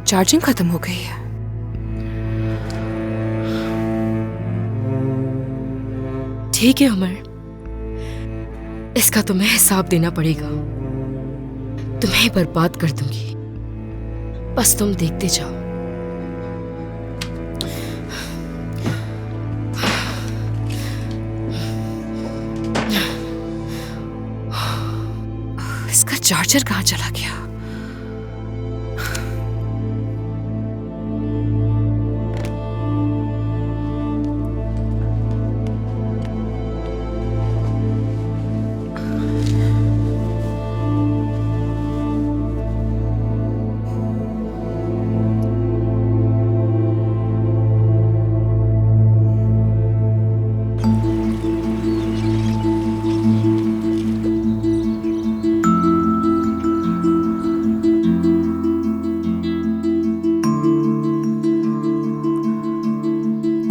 Charging खत्म हो गई है। ठीक है उमर, इसका तुम्हें हिसाब देना पड़ेगा। तुम्हें बर्बाद कर दूंगी, बस तुम देखते जाओ। इसका चार्जर कहाँ चला गया?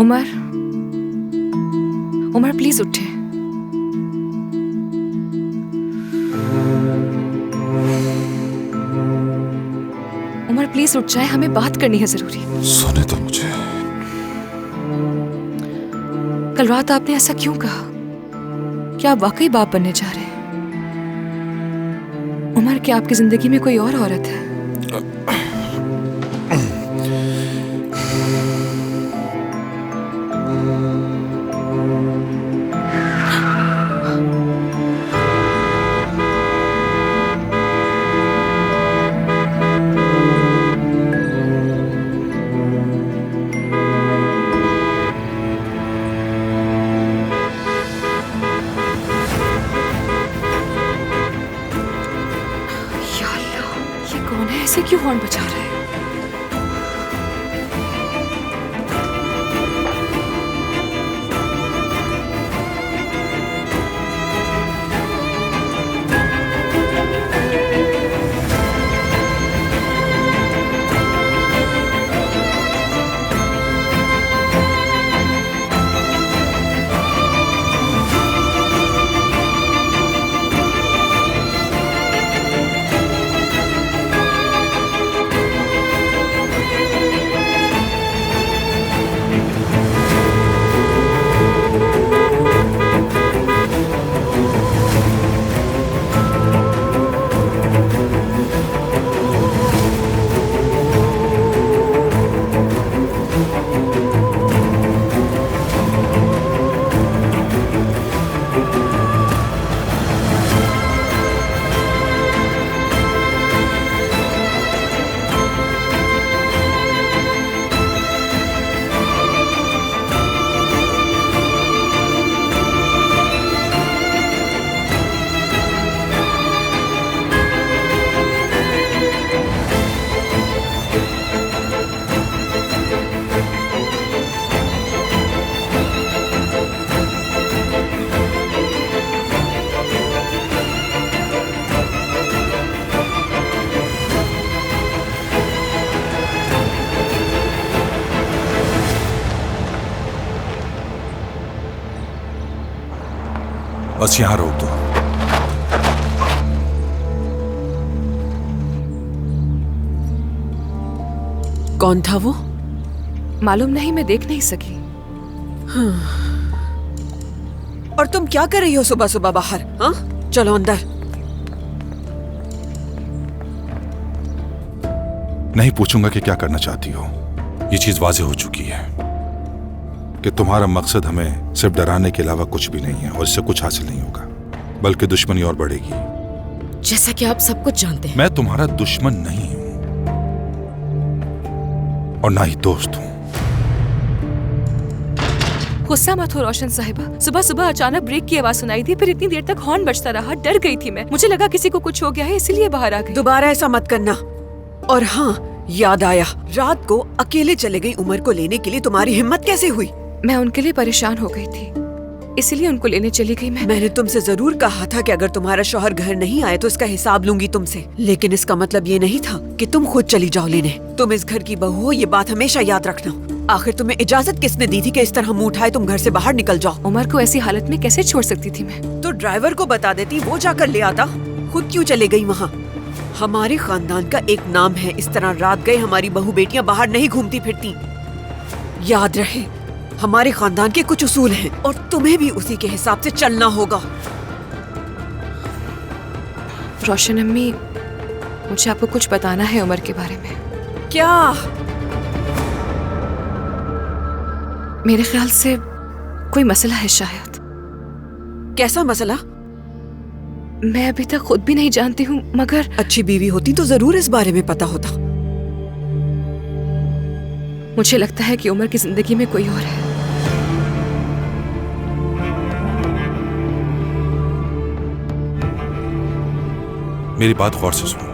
उमर, उमर प्लीज उठे। उमर प्लीज उठ जाए, हमें बात करनी है जरूरी। सोने दो मुझे। कल रात आपने ऐसा क्यों कहा? क्या आप वाकई बाप बनने जा रहे हैं? उमर, क्या आपकी जिंदगी में कोई और औरत है? ऐसे क्यों हॉर्न बजा रहा है? बस यहां रोक दो। कौन था वो? मालूम नहीं, मैं देख नहीं सकी। हाँ। और तुम क्या कर रही हो सुबह सुबह बाहर? हाँ, चलो अंदर। नहीं पूछूंगा कि क्या करना चाहती हो। ये चीज वाज़ेह हो चुकी है कि तुम्हारा मकसद हमें सिर्फ डराने के अलावा कुछ भी नहीं है, और इससे कुछ हासिल नहीं होगा, बल्कि दुश्मनी और बढ़ेगी। जैसा कि आप सब कुछ जानते हैं। मैं तुम्हारा दुश्मन नहीं हूं और ना ही दोस्त हूं। गुस्सा मत हो रोशन साहिबा। सुबह सुबह अचानक ब्रेक की आवाज सुनाई दी, फिर इतनी देर तक हॉर्न बजता रहा। डर गई थी मैं, मुझे लगा किसी को कुछ हो गया है, इसीलिए बाहर आ गई। दोबारा ऐसा मत करना। और हाँ, याद आया, रात को अकेले चले गई उमर को लेने के लिए। तुम्हारी हिम्मत कैसे हुई? मैं उनके लिए परेशान हो गई थी, इसलिए उनको लेने चली गई। मैंने तुमसे जरूर कहा था कि अगर तुम्हारा शौहर घर नहीं आए तो इसका हिसाब लूंगी तुमसे, लेकिन इसका मतलब ये नहीं था कि तुम खुद चली जाओ लेने। तुम इस घर की बहू हो, ये बात हमेशा याद रखना। आखिर तुम्हें इजाजत किसने दी थी कि इस तरह मुंह उठाए तुम घर से बाहर निकल जाओ? उमर को ऐसी हालत में कैसे छोड़ सकती थी मैं? तो ड्राइवर को बता देती, वो जाकर ले आता। खुद क्यों चले गई वहाँ? हमारे खानदान का एक नाम है, इस तरह रात गए हमारी बहू बेटियां बाहर नहीं घूमती फिरती। याद रहे, हमारे खानदान के कुछ उसूल हैं और तुम्हें भी उसी के हिसाब से चलना होगा। रोशन अम्मी, मुझे आपको कुछ बताना है उमर के बारे में। क्या? मेरे ख्याल से कोई मसला है शायद। कैसा मसला? मैं अभी तक खुद भी नहीं जानती हूँ, मगर अच्छी बीवी होती तो जरूर इस बारे में पता होता। मुझे लगता है कि उमर की जिंदगी में कोई और है। मेरी बात गौर से सुनो।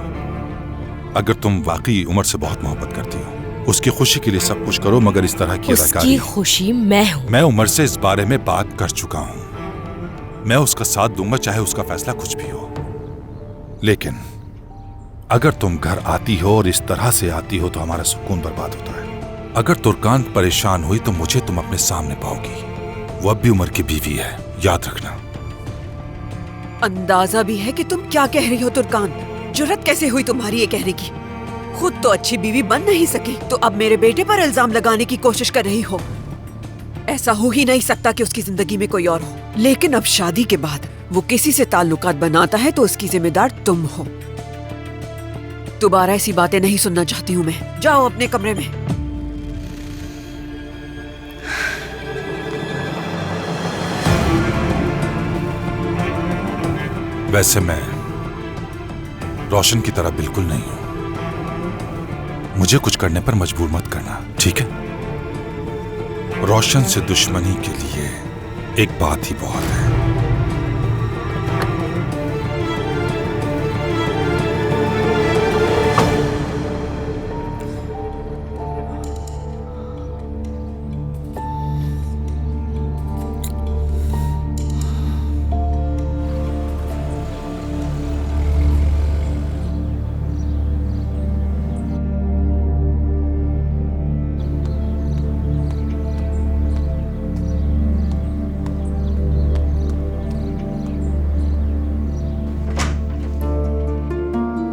अगर तुम वाकई उमर से बहुत मोहब्बत करती हो, उसकी खुशी के लिए सब कुछ करो, मगर इस तरह की उसकी खुशी मैं हूँ। मैं उमर से इस बारे में बात कर चुका हूँ। मैं उसका साथ दूंगा चाहे उसका फैसला कुछ भी हो। लेकिन अगर तुम घर आती हो और इस तरह से आती हो तो हमारा सुकून बर्बाद होता है। अगर तुर्कान परेशान हुई तो मुझे तुम अपने सामने पाओगी। वो अब भी उमर की बीवी है, याद रखना। अंदाजा भी है कि तुम क्या कह रही हो तुर्कान। जुर्रत कैसे हुई तुम्हारी ये कहने की? खुद तो अच्छी बीवी बन नहीं सकी तो अब मेरे बेटे पर इल्जाम लगाने की कोशिश कर रही हो। ऐसा हो ही नहीं सकता कि उसकी जिंदगी में कोई और हो। लेकिन अब शादी के बाद वो किसी से ताल्लुकात बनाता है तो उसकी जिम्मेदार तुम हो। दोबारा ऐसी बातें नहीं सुनना चाहती हूँ मैं। जाओ अपने कमरे में। वैसे मैं रोशन की तरह बिल्कुल नहीं हूं। मुझे कुछ करने पर मजबूर मत करना, ठीक है? रोशन से दुश्मनी के लिए एक बात ही बहुत है।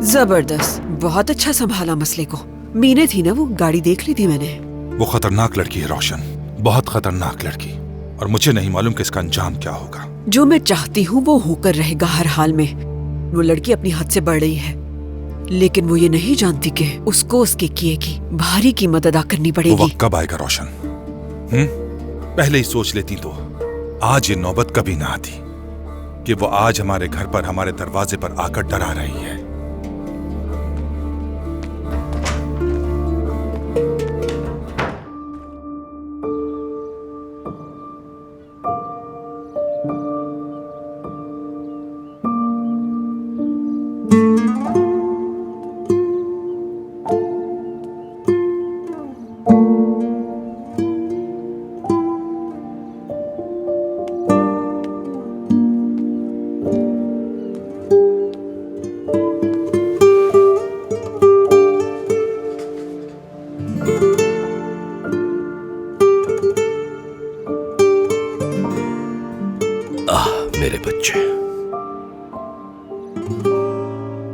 जबरदस्त, बहुत अच्छा संभाला मसले को। मीने थी ना वो, गाड़ी देख ली थी मैंने। वो खतरनाक लड़की है रोशन, बहुत खतरनाक लड़की, और मुझे नहीं मालूम कि इसका अंजाम क्या होगा। जो मैं चाहती हूँ वो होकर रहेगा हर हाल में। वो लड़की अपनी हद से बढ़ रही है, लेकिन वो ये नहीं जानती कि उसको उसके किए की भारी कीमत अदा करनी वो पड़ेगी। वक्त कब आएगा रोशन? पहले ही सोच लेती तो आज ये नौबत कभी ना आती कि वो आज हमारे घर पर, हमारे दरवाजे पर आकर डरा रही है। मेरे बच्चे,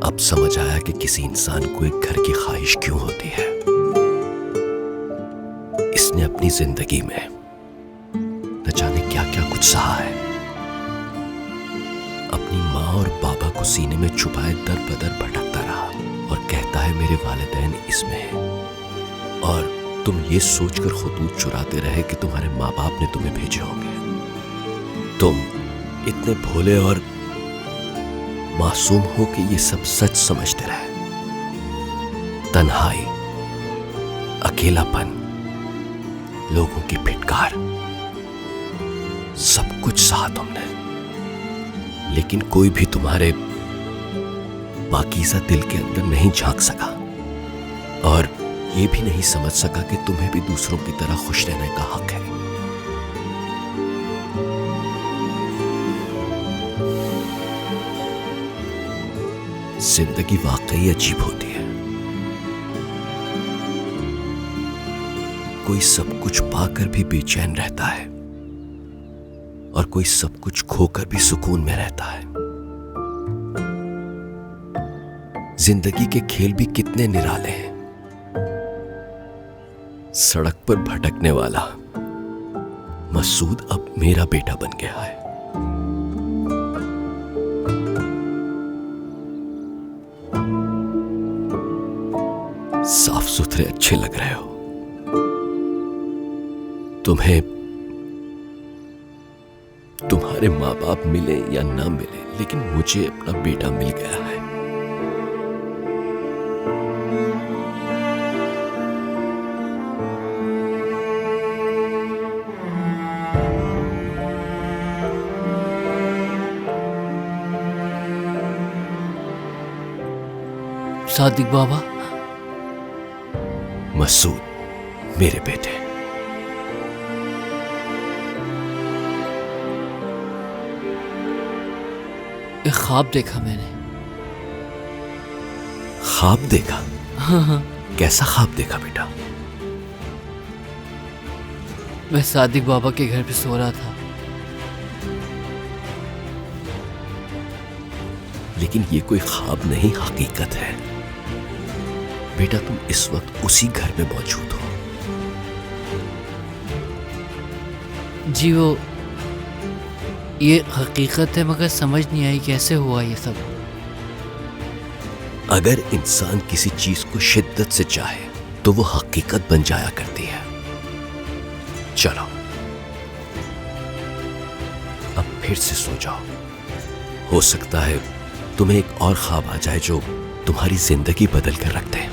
अब समझ आया कि किसी इंसान को एक घर की ख्वाहिश क्यों होती है। इसने अपनी जिंदगी में न जाने क्या क्या कुछ सहा है। अपनी माँ और बाबा को सीने में छुपाए दर बदर भटकता रहा और कहता है मेरे वालिदैन इसमें हैं, और तुम ये सोचकर खतूत चुराते रहे कि तुम्हारे माँ बाप ने तुम्हें भेजे होंगे। तुम इतने भोले और मासूम हो कि ये सब सच समझते रहे। तन्हाई, अकेलापन, लोगों की फिटकार, सब कुछ सहा तुमने, लेकिन कोई भी तुम्हारे पाकीज़ा दिल के अंदर नहीं झांक सका और ये भी नहीं समझ सका कि तुम्हें भी दूसरों की तरह खुश रहने का हक है। जिंदगी वाकई अजीब होती है। कोई सब कुछ पाकर भी बेचैन रहता है और कोई सब कुछ खोकर भी सुकून में रहता है। जिंदगी के खेल भी कितने निराले हैं। सड़क पर भटकने वाला मसूद अब मेरा बेटा बन गया है। साफ सुथरे अच्छे लग रहे हो। तुम्हें तुम्हारे माँ बाप मिले या ना मिले, लेकिन मुझे अपना बेटा मिल गया है। सादिक बाबा, मसूद मेरे बेटे, एक ख्वाब देखा मैंने। ख्वाब देखा? हाँ, कैसा ख्वाब देखा बेटा? मैं सादिक बाबा के घर पे सो रहा था। लेकिन ये कोई ख्वाब नहीं, हकीकत है। बेटा तुम इस वक्त उसी घर में मौजूद हो। जी वो ये हकीकत है, मगर समझ नहीं आई कैसे हुआ ये सब। अगर इंसान किसी चीज को शिद्दत से चाहे तो वो हकीकत बन जाया करती है। चलो अब फिर से सो जाओ। हो सकता है तुम्हें एक और ख्वाब आ जाए जो तुम्हारी जिंदगी बदल कर रख दे।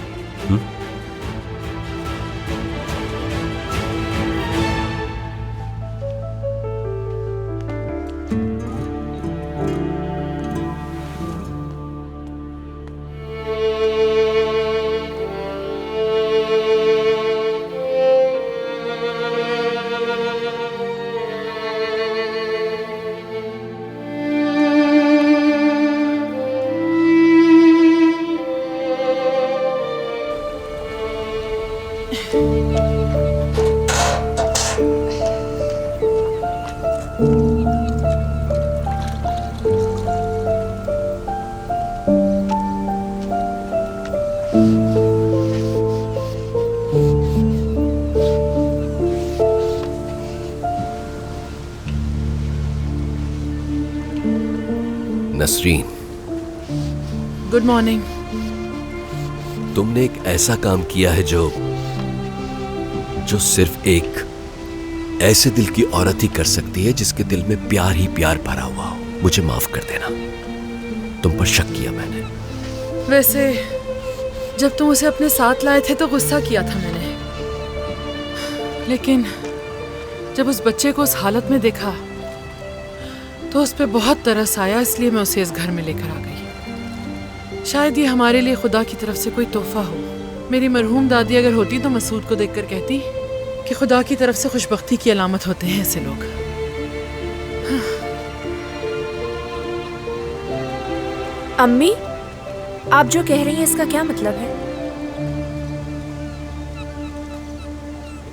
Nasreen, good morning. तुमने एक ऐसा काम किया है जो सिर्फ एक ऐसे दिल की औरत ही कर सकती है जिसके दिल में प्यार ही प्यार भरा हुआ हो। मुझे माफ कर देना, तुम पर शक किया मैंने। वैसे जब तुम उसे अपने साथ लाए थे तो गुस्सा किया था मैंने, लेकिन जब उस बच्चे को उस हालत में देखा तो उस पे बहुत तरस आया, इसलिए मैं उसे इस घर में लेकर आ गई। शायद ये हमारे लिए खुदा की तरफ से कोई तोहफा हो। मेरी मरहूम दादी अगर होती तो मसूद को देखकर कहती कि खुदा की तरफ से खुशबख्ती की अलामत होते हैं ऐसे लोग। अम्मी, आप जो कह रही हैं इसका क्या मतलब है?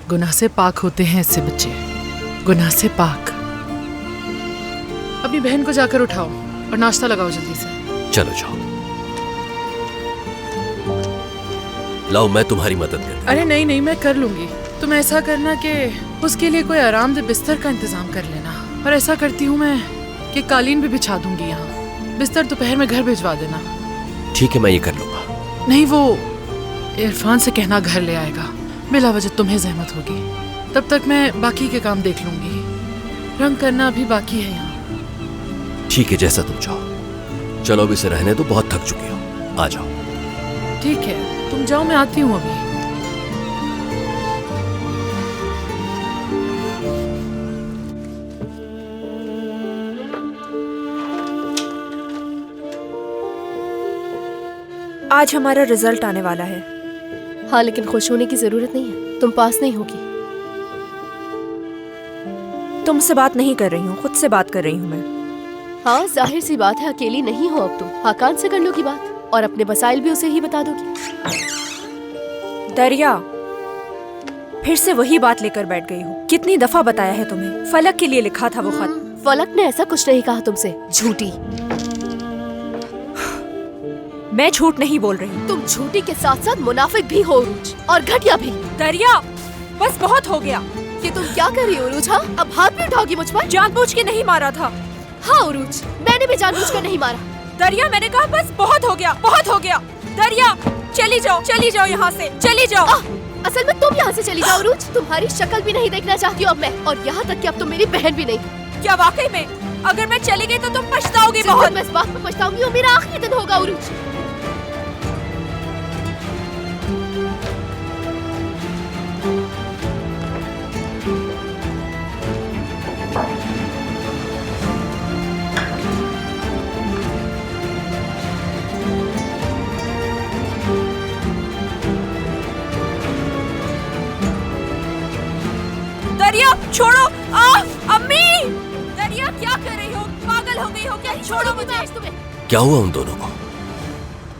गुनाह से पाक होते हैं ऐसे बच्चे, गुनाह से पाक। अपनी बहन को जाकर उठाओ और नाश्ता लगाओ जल्दी से। चलो जाओ, लाओ मैं तुम्हारी मदद करता। अरे नहीं नहीं, मैं कर लूंगी। तुम ऐसा करना कि उसके लिए कोई आरामदेह बिस्तर का इंतजाम कर लेना। और ऐसा करती हूँ मैं कि कालीन भी बिछा दूंगी यहाँ। बिस्तर दोपहर में घर भिजवा देना। ठीक है, मैं ये कर लूंगा। नहीं, वो इरफान से कहना घर ले आएगा। बिला वजह तुम्हें जहमत होगी। तब तक मैं बाकी के काम देख लूंगी। रंग करना अभी बाकी है यहाँ। ठीक है, जैसा तुम चाहो। चलो अब इसे रहने दो, बहुत थक चुकी हो। आ जाओ। ठीक है, तुम जाओ, मैं आती हूँ अभी। आज हमारा रिजल्ट आने वाला है। हाँ, लेकिन खुश होने की जरूरत नहीं है। तुम पास नहीं होगी। तुमसे बात नहीं कर रही हूँ, खुद से बात कर रही हूँ मैं। हाँ, जाहिर सी बात है, अकेली नहीं हो अब तुम। हाकान से कर लोगी बात और अपने मसाइल भी उसे ही बता दोगी। दरिया, फिर से वही बात लेकर बैठ गई हो। कितनी दफा बताया है तुम्हें, फलक के लिए लिखा था वो खत। फलक ने ऐसा कुछ नहीं कहा तुमसे, झूठी। मैं झूठ नहीं बोल रही। तुम झूठी के साथ साथ मुनाफिक भी हो उरूज, और घटिया भी। दरिया, बस बहुत हो गया। ये तुम क्या कर रही हो उरूज? हाँ, अब हाथ भी उठाओगी मुझ पर? जानबूझ के नहीं मारा था। हाँ उरूज, मैंने भी जानबूझ कर नहीं मारा। दरिया, मैंने कहा बस बहुत हो गया, बहुत हो गया। दरिया, चली जाओ यहाँ से, चली जाओ। असल में तुम यहाँ से चली जाओ उरूज। तुम्हारी शक्ल भी नहीं देखना चाहती हूँ अब मैं, और यहाँ तक कि अब तुम मेरी बहन भी नहीं। क्या वाकई में? अगर मैं चली गई तो तुम पछताओगी बहुत। मैं इस बात पर पछताऊंगी और मेरा आखिरी दिन होगा उरूज। दरिया, छोड़ो। अम्मी! दरिया, क्या कर रही हो? पागल हो गई हो क्या? छोड़ो मुझे। तुम्हें क्या हुआ उन दोनों को?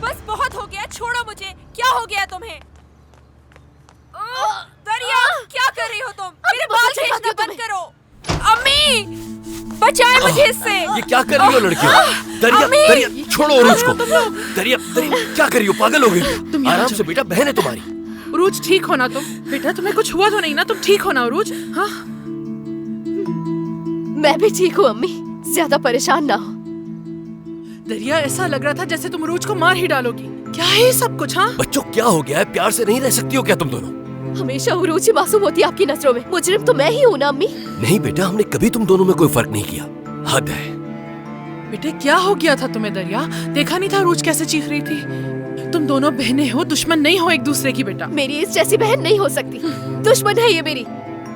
बस बहुत हो गया, छोड़ो मुझे। क्या हो गया तुम्हें? दरिया, क्या कर रही हो तुम? मेरे बाल खींचना बंद करो। अम्मी, बचाए मुझे इससे। ये क्या कर रही हो लड़कियों? दरिया, दरिया, छोड़ो उरूज को। दरिया, दरिया, क्या कर रही हो? पागल हो गई? आराम से बेटा, बहन है तुम्हारी। उरूज, ठीक हो ना तुम? बेटा तुम्हें कुछ हुआ तो नहीं ना? तुम ठीक हो ना उरूज? हाँ, मैं भी ठीक हूँ अम्मी, ज्यादा परेशान ना हो। दरिया, ऐसा लग रहा था जैसे तुम उरूज को मार ही डालोगी। क्या है ये सब कुछ? हाँ, बच्चों, क्या हो गया है? प्यार से नहीं रह सकती हो क्या तुम दोनों? हमेशा उरूज ही मासूम होती है आपकी नजरों में। मुजरिम तो मैं ही हूँ ना अम्मी? नहीं बेटा, हमने कभी तुम दोनों में कोई फर्क नहीं किया। हद है। बेटे क्या हो गया था तुम्हें? दरिया, देखा नहीं था उरूज कैसे चीख रही थी? तुम दोनों बहनें हो, दुश्मन नहीं हो एक दूसरे की। बेटा, मेरी इस जैसी बहन नहीं हो सकती, दुश्मन है ये मेरी।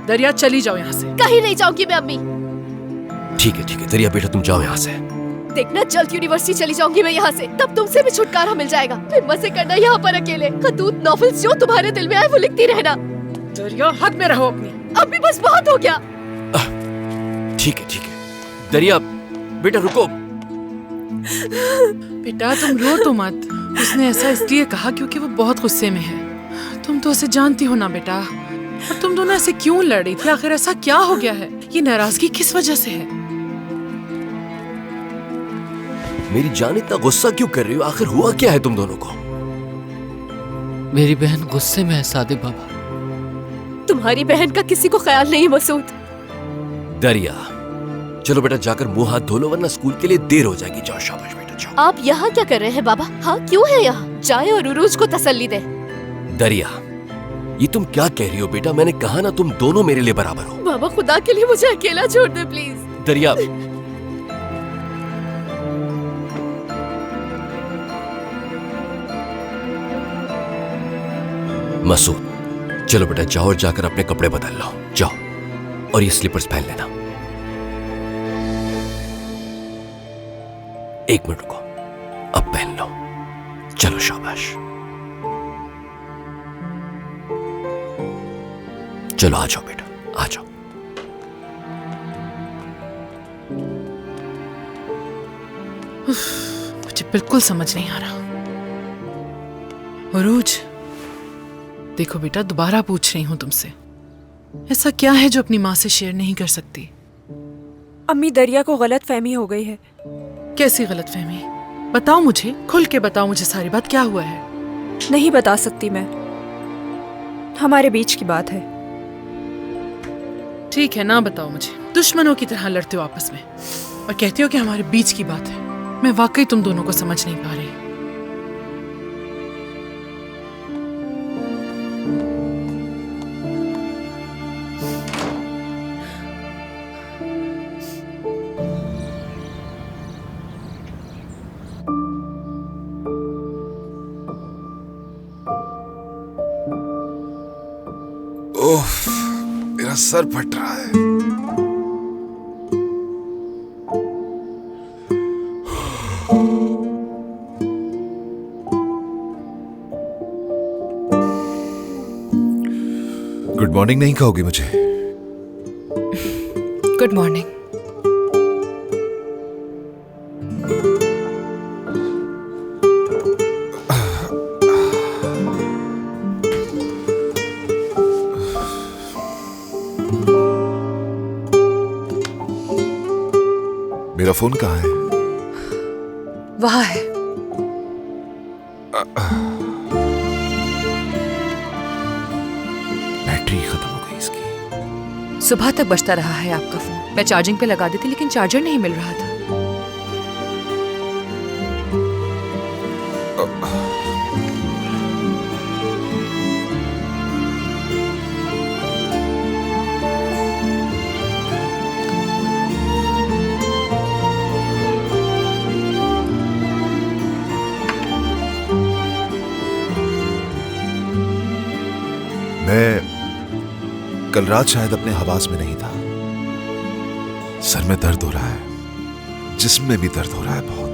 दरिया, चली जाओ यहाँ से। कहीं नहीं जाऊंगी मैं अम्मी। ठीक है दरिया बेटा, तुम जाओ यहाँ से। देखना, जल्द यूनिवर्सिटी चली जाऊंगी मैं यहाँ से, तब तुमसे भी छुटकारा मिल जाएगा। फिर मजे करना यहाँ पर अकेले। खतूत नॉवेल्स जो तुम्हारे दिल में आए वो लिखती रहना। दरिया, हद में रहो अपनी। अम्मी, बस बहुत हो गया। ठीक है दरिया बेटा, रुको। बेटा तुम रो तो मत। उसने ऐसा इसलिए कहा क्योंकि वो बहुत गुस्से में है। तुम तो उसे जानती हो ना बेटा। और तुम दोनों ऐसे क्यों लड़ रही थी? आखिर ऐसा क्या हो गया है? ये नाराजगी किस वजह से है? मेरी जान, इतना गुस्सा क्यों कर रही हो? आखिर हुआ क्या है तुम दोनों को? मेरी बहन गुस्से में है सादिक बाबा। तुम्हारी बहन का किसी को ख्याल नहीं मसूद। दरिया, चलो बेटा, जाकर मुंह हाथ धो लो, वरना स्कूल के लिए देर हो जाएगी। जाओ, शाबाश बेटा, जाओ। आप यहाँ क्या कर रहे हैं बाबा? हाँ, क्यों है यहाँ? जाए और उरूज को तसल्ली दे। दरिया, ये तुम क्या कह रही हो बेटा? मैंने कहा ना, तुम दोनों मेरे लिए बराबर हो। बाबा, खुदा के लिए मुझे अकेला छोड़ दे प्लीज। दरिया, मसूद, चलो बेटा, जाओ और जाकर अपने कपड़े बदल लो। जाओ, और ये स्लीपर्स पहन लेना। एक मिनट रुको, अब पहन लो। चलो, शाबाश। चलो, आ जाओ बेटा, आ जाओ। मुझे बिल्कुल समझ नहीं आ रहा। उरूज, देखो बेटा, दोबारा पूछ रही हूँ तुमसे, ऐसा क्या है जो अपनी माँ से शेयर नहीं कर सकती? अम्मी, दरिया को गलत फहमी हो गई है। कैसी गलतफहमी? बताओ मुझे, खुल के बताओ मुझे सारी बात। क्या हुआ है? नहीं बता सकती मैं, हमारे बीच की बात है। ठीक है, ना बताओ मुझे। दुश्मनों की तरह लड़ते हो आपस में और कहते हो कि हमारे बीच की बात है। मैं वाकई तुम दोनों को समझ नहीं पा रही। ओह, मेरा सर फट रहा है। गुड मॉर्निंग नहीं कहोगी मुझे? Good morning. मेरा फोन कहाँ है? वहाँ है। सुबह तक बजता रहा है आपका फोन। मैं चार्जिंग पे लगा दी थी लेकिन चार्जर नहीं मिल रहा था। मैं कल रात शायद अपने हवास में नहीं था। सर में दर्द हो रहा है, जिस्म में भी दर्द हो रहा है बहुत।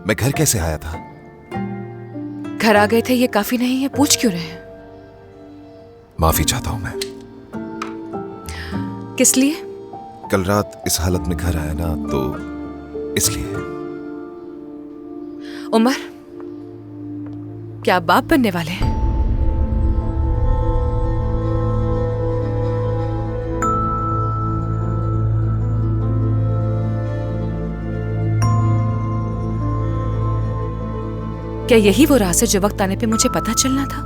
मैं घर कैसे आया था? घर आ गए थे ये काफी नहीं है, पूछ क्यों रहे हैं? माफी चाहता हूं मैं। किस लिए? कल रात इस हालत में घर आया ना, तो इसलिए। उमर, क्या आप बाप बनने वाले हैं? क्या यही वो राज है जो वक्त आने पे मुझे पता चलना था?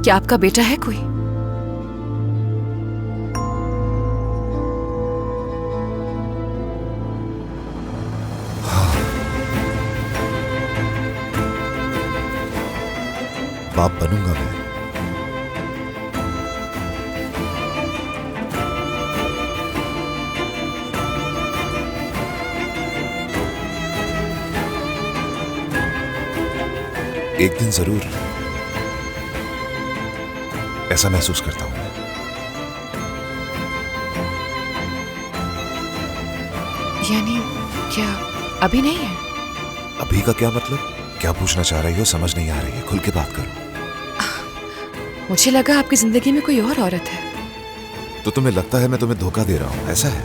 क्या आपका बेटा है कोई? बाप बनूंगा मैं। एक दिन जरूर ऐसा महसूस करता हूं मैं। यानी क्या अभी नहीं है? अभी का क्या मतलब? क्या पूछना चाह रही हो? समझ नहीं आ रही है, खुल के बात करो। मुझे लगा आपकी जिंदगी में कोई और औरत है। तो तुम्हें लगता है मैं तुम्हें धोखा दे रहा हूं, ऐसा है?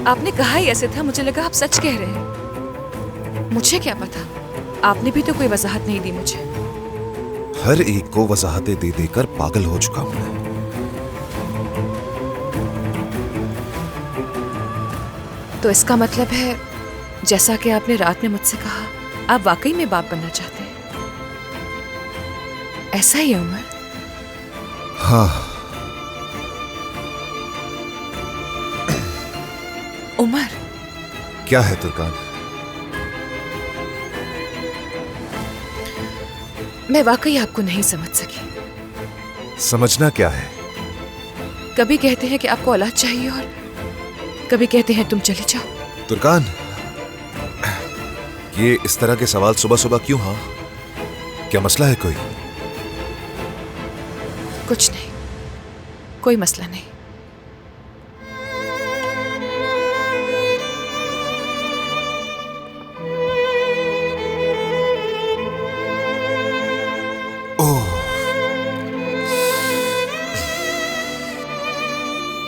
आपने कहा ही ऐसे था, मुझे लगा आप सच कह रहे हैं। मुझे क्या पता, आपने भी तो कोई वजाहत नहीं दी मुझे। हर एक को वजाहतें दे देकर पागल हो चुका हूं मैं। तो इसका मतलब है, जैसा कि आपने रात में मुझसे कहा, आप वाकई में बाप बनना चाहते हैं। ऐसा ही है उमर? हाँ। उमर, क्या है तुर्कान? मैं वाकई आपको नहीं समझ सकी। समझना क्या है? कभी कहते हैं कि आपको औलाद चाहिए और कभी कहते हैं तुम चली जाओ। तुर्कान, ये इस तरह के सवाल सुबह सुबह क्यों? हाँ, क्या मसला है कोई? कुछ नहीं, कोई मसला नहीं।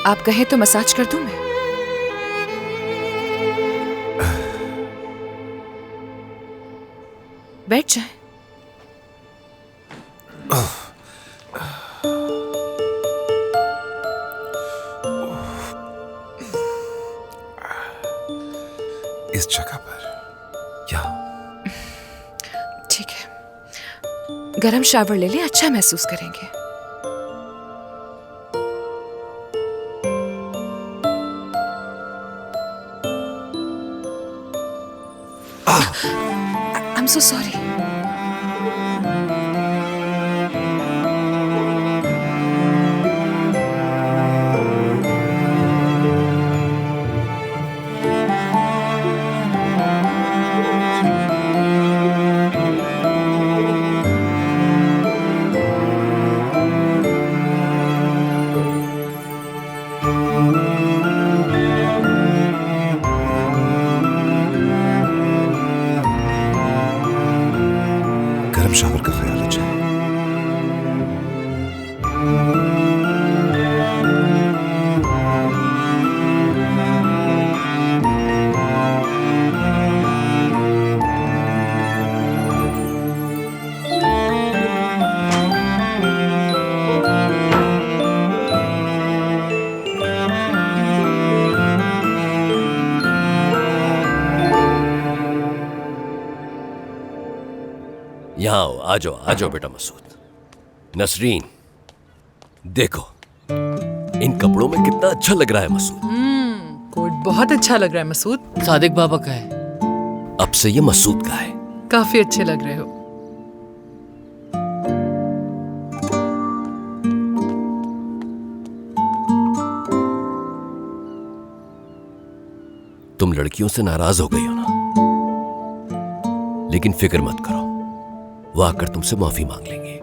आप कहें तो मसाज कर दूं मैं? बैठ जाएं। इस जगह पर या? ठीक है, गरम शावर ले लें, अच्छा महसूस करेंगे। I'm so sorry. यहाँ आओ, आ जाओ बेटा मसूद। नसरीन, देखो इन कपड़ों में कितना अच्छा लग रहा है मसूद। कोट बहुत अच्छा लग रहा है मसूद। सादिक बाबा का है। अब से ये मसूद का है। काफी अच्छे लग रहे हो। तुम लड़कियों से नाराज हो गई हो ना, लेकिन फिक्र मत करो, वो आकर तुमसे माफी मांग लेंगे।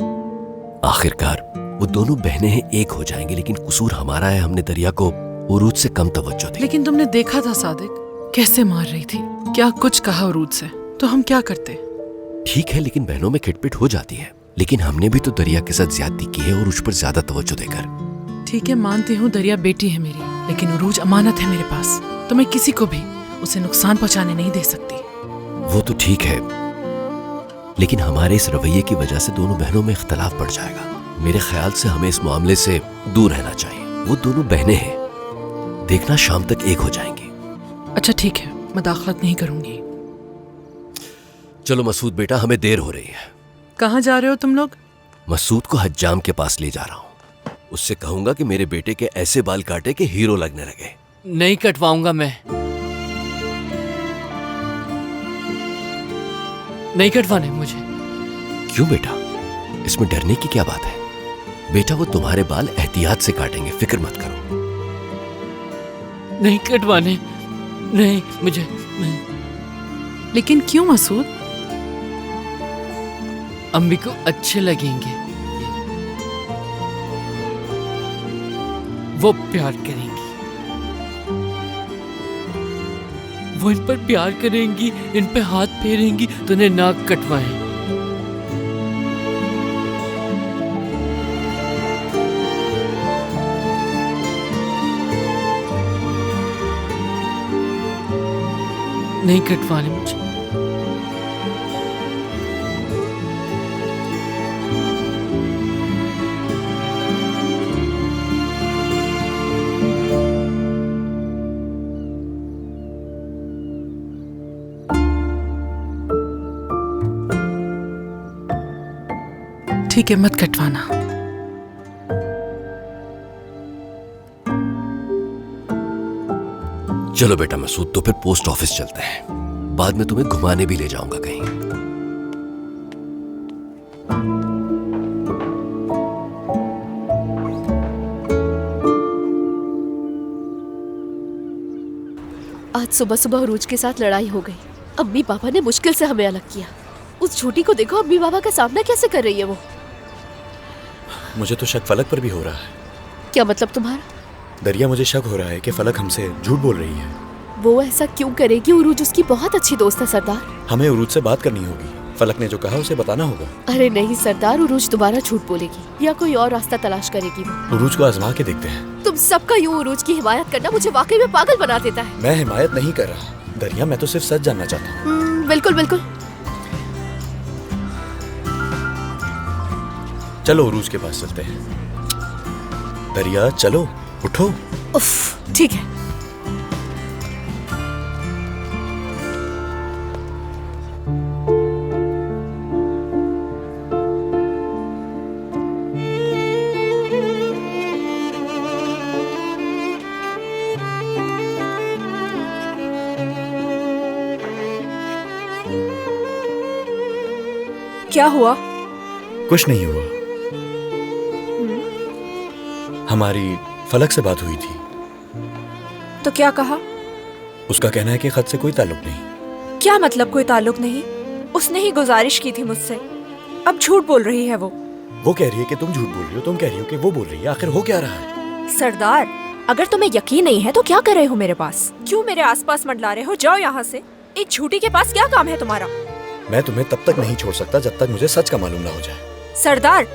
आखिरकार वो दोनों बहनें हैं, एक हो जाएंगे। लेकिन कसूर हमारा है, हमने दरिया को उरूज से कम तवज्जो दी। लेकिन तुमने देखा था सादिक कैसे मार रही थी, क्या कुछ कहा उरूज से, तो हम क्या करते? ठीक है, लेकिन बहनों में खिटपिट हो जाती है। लेकिन हमने भी तो दरिया के साथ ज्यादती की है, और उस पर ज्यादा तवज्जो देकर। ठीक है, मानती हूँ दरिया बेटी है मेरी, लेकिन उरूज अमानत है मेरे पास, तो मैं किसी को भी उसे नुकसान पहुंचाने नहीं दे सकती। वो तो ठीक है, लेकिन हमारे इस रवैये की वजह से दोनों बहनों में इख्तलाफ बढ़ जाएगा। मेरे ख्याल से हमें इस मामले से दूर रहना चाहिए। वो दोनों बहनें हैं, देखना शाम तक एक हो जाएंगी। अच्छा ठीक है, मदाखलत नहीं करूंगी। चलो मसूद बेटा, हमें देर हो रही है। कहाँ जा रहे हो तुम लोग? मसूद को हज्जाम के पास ले जा रहा हूँ। उससे कहूंगा कि मेरे बेटे के ऐसे बाल काटे कि हीरो लगने लगे। नहीं कटवाऊंगा मैं, नहीं कटवाने मुझे। क्यों बेटा, इसमें डरने की क्या बात है? बेटा वो तुम्हारे बाल एहतियात से काटेंगे, फिक्र मत करो। नहीं कटवाने, नहीं मुझे नहीं। लेकिन क्यों मसूद? अम्मी को अच्छे लगेंगे, वो प्यार करेंगी, वो इन पर प्यार करेंगी, इन पे हाथ फेरेंगी तो उन्हें नाक कटवाएं। नहीं कटवाने मुझे। ठीक है, मत कटवाना। चलो बेटा मसूद, तो फिर पोस्ट ऑफिस चलते हैं। बाद में तुम्हें घुमाने भी ले जाऊंगा कहीं। आज सुबह सुबह उरूज के साथ लड़ाई हो गई। अम्मी पापा ने मुश्किल से हमें अलग किया। उस झूठी को देखो, अम्मी पापा का सामना कैसे कर रही है वो। मुझे तो शक फलक पर भी हो रहा है। क्या मतलब तुम्हारा? दरिया, मुझे शक हो रहा है कि फलक हमसे झूठ बोल रही है। वो ऐसा क्यों करेगी? उरूज उसकी बहुत अच्छी दोस्त है सरदार। हमें उरूज से बात करनी होगी। फलक ने जो कहा उसे बताना होगा। अरे नहीं सरदार, उरूज दोबारा झूठ बोलेगी या कोई और रास्ता तलाश करेगी वो। उरूज को आजमा के देखते हैं। तुम सबका यूं उरूज की हिमायत करना मुझे वाकई में पागल बना देता है। मैं हिमायत नहीं कर रहा दरिया, मैं तो सिर्फ सच जानना चाहता हूँ। बिल्कुल बिल्कुल। चलो उरूज के पास चलते हैं। दरिया चलो, उठो। उफ, ठीक है। क्या हुआ? कुछ नहीं हुआ। हमारी फलक से बात हुई थी। तो क्या कहा? उसका कहना है कि खत से कोई ताल्लुक नहीं। क्या मतलब कोई ताल्लुक नहीं? उसने ही गुजारिश की थी मुझसे, अब झूठ बोल रही है वो। वो कह रही है कि तुम झूठ बोल रही हो, तुम कह रही हो कि वो बोल रही है। आखिर हो क्या रहा है? सरदार, अगर तुम्हें यकीन नहीं है तो क्या कर रहे हो मेरे पास? क्यों मेरे आसपास मंडला रहे हो? जाओ यहाँ से। एक झूठी के पास क्या काम है तुम्हारा? मैं तुम्हें तब तक नहीं छोड़ सकता जब तक मुझे सच का मालूम ना हो जाए। सरदार,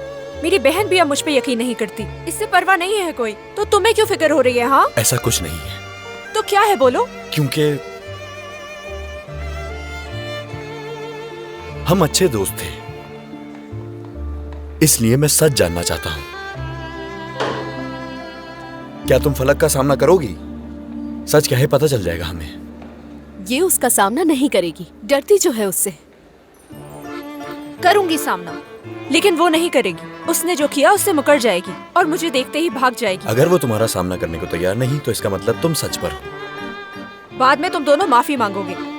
मेरी बहन भी अब मुझ पे यकीन नहीं करती। इससे परवाह नहीं है कोई, तो तुम्हें क्यों फिक्र हो रही है? हाँ, ऐसा कुछ नहीं है। तो क्या है, बोलो। क्योंकि हम अच्छे दोस्त थे, इसलिए मैं सच जानना चाहता हूं। क्या तुम फलक का सामना करोगी? सच क्या है पता चल जाएगा हमें। ये उसका सामना नहीं करेगी, डरती जो है उससे। करूंगी सामना, लेकिन वो नहीं करेगी। उसने जो किया उससे मुकर जाएगी और मुझे देखते ही भाग जाएगी। अगर वो तुम्हारा सामना करने को तैयार नहीं तो इसका मतलब तुम सच पर हो। बाद में तुम दोनों माफी मांगोगे।